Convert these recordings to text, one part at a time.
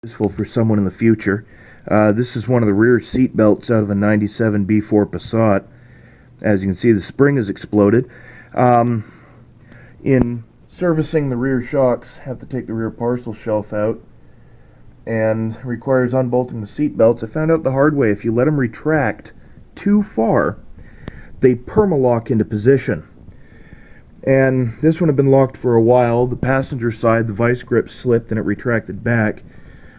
Useful for someone in the future. This is one of the rear seat belts out of a 97 B4 Passat. As you can see, the spring has exploded. In servicing the rear shocks, have to take the rear parcel shelf out, and requires unbolting the seat belts. I found out the hard way, if you let them retract too far, they perma-lock into position. And this one had been locked for a while. The passenger side, the vice grip slipped and it retracted back.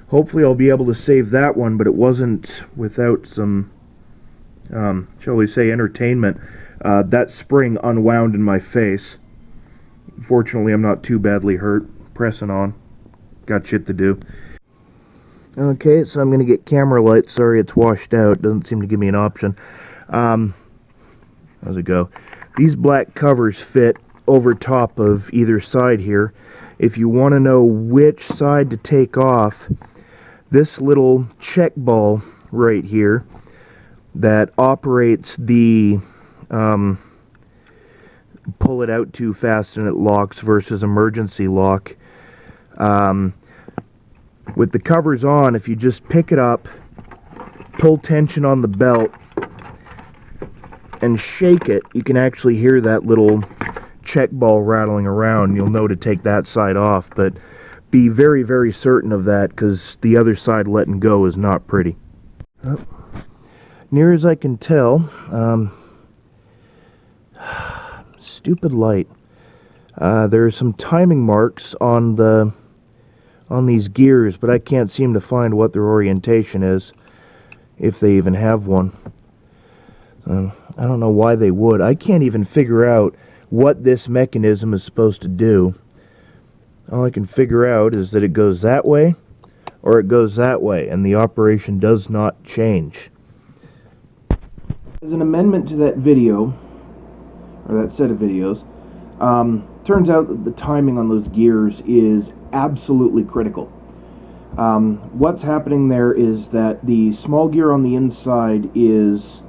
Hopefully I'll be able to save that one, but it wasn't without some, shall we say, entertainment. That spring unwound in my face. Fortunately, I'm not too badly hurt. Pressing on. Got shit to do. Okay, so I'm going to get camera light. Sorry, it's washed out. Doesn't seem to give me an option. How's it go? These black covers fit over top of either side here. If you want to know which side to take off, this little check ball right here that operates the pull it out too fast and it locks versus emergency lock. With the covers on, if you just pick it up, pull tension on the belt, and shake it, you can actually hear that little check ball rattling around. You'll know to take that side off, but be very, very certain of that, because the other side letting go is not pretty. Oh. Near as I can tell, stupid light. There are some timing marks on these gears, but I can't seem to find what their orientation is, if they even have one. I don't know why they would. I can't even figure out what this mechanism is supposed to do. All I can figure out is that it goes that way or it goes that way, and the operation does not change. As an amendment to that video, or that set of videos, turns out that the timing on those gears is absolutely critical. What's happening there is that the small gear on the inside is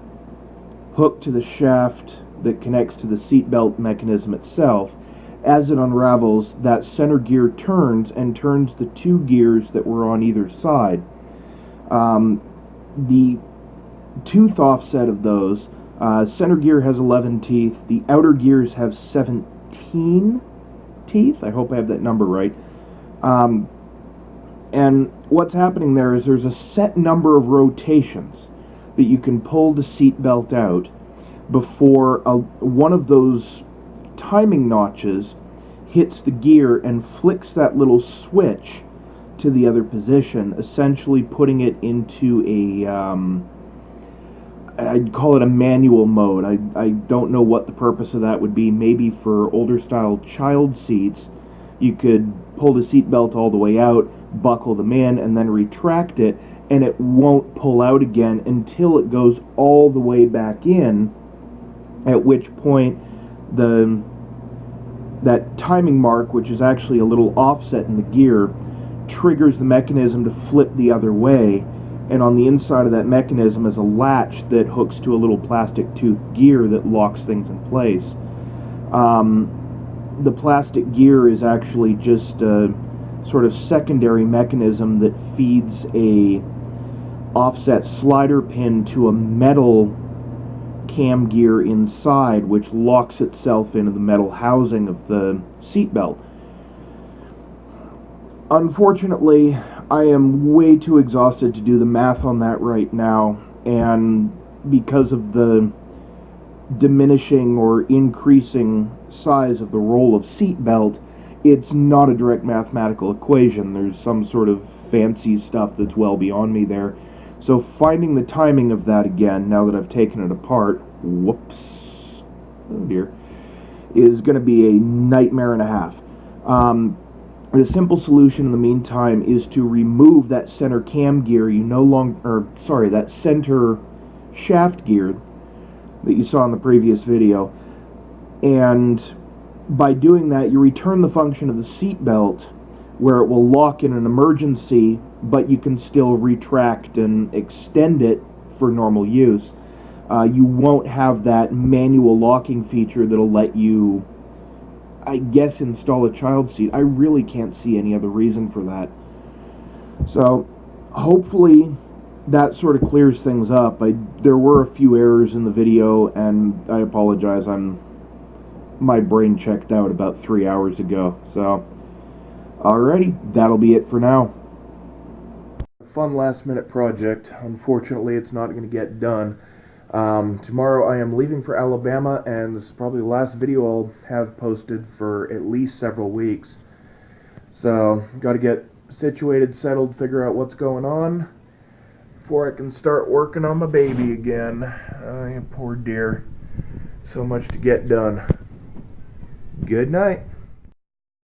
hooked to the shaft that connects to the seatbelt mechanism itself. As it unravels, that center gear turns and turns the two gears that were on either side. The tooth offset of those, center gear has 11 teeth, the outer gears have 17 teeth. I hope I have that number right. And what's happening there is there's a set number of rotations that you can pull the seat belt out before one of those timing notches hits the gear and flicks that little switch to the other position, essentially putting it into a, I'd call it a manual mode. I don't know what the purpose of that would be. Maybe for older style child seats, you could pull the seat belt all the way out, buckle them in, and then retract it, and it won't pull out again until it goes all the way back in, at which point that timing mark, which is actually a little offset in the gear, triggers the mechanism to flip the other way, and on the inside of that mechanism is a latch that hooks to a little plastic toothed gear that locks things in place. The plastic gear is actually just a sort of secondary mechanism that feeds a offset slider pin to a metal cam gear inside, which locks itself into the metal housing of the seatbelt. Unfortunately, I am way too exhausted to do the math on that right now, and because of the diminishing or increasing size of the roll of seatbelt, it's not a direct mathematical equation. There's some sort of fancy stuff that's well beyond me there. So finding the timing of that again, now that I've taken it apart, whoops, oh dear, is going to be a nightmare and a half. The simple solution in the meantime is to remove that center cam gear. That center shaft gear that you saw in the previous video. And by doing that, you return the function of the seat belt, where it will lock in an emergency, but you can still retract and extend it for normal use. You won't have that manual locking feature that'll let you, I guess, install a child seat. I really can't see any other reason for that. So hopefully that sort of clears things up. There were a few errors in the video, and I apologize. My brain checked out about 3 hours ago. So alrighty, that'll be it for now. A fun last minute project. Unfortunately, it's not going to get done. Tomorrow I am leaving for Alabama, and this is probably the last video I'll have posted for at least several weeks. So, got to get situated, settled, figure out what's going on before I can start working on my baby again. Poor dear. So much to get done. Good night.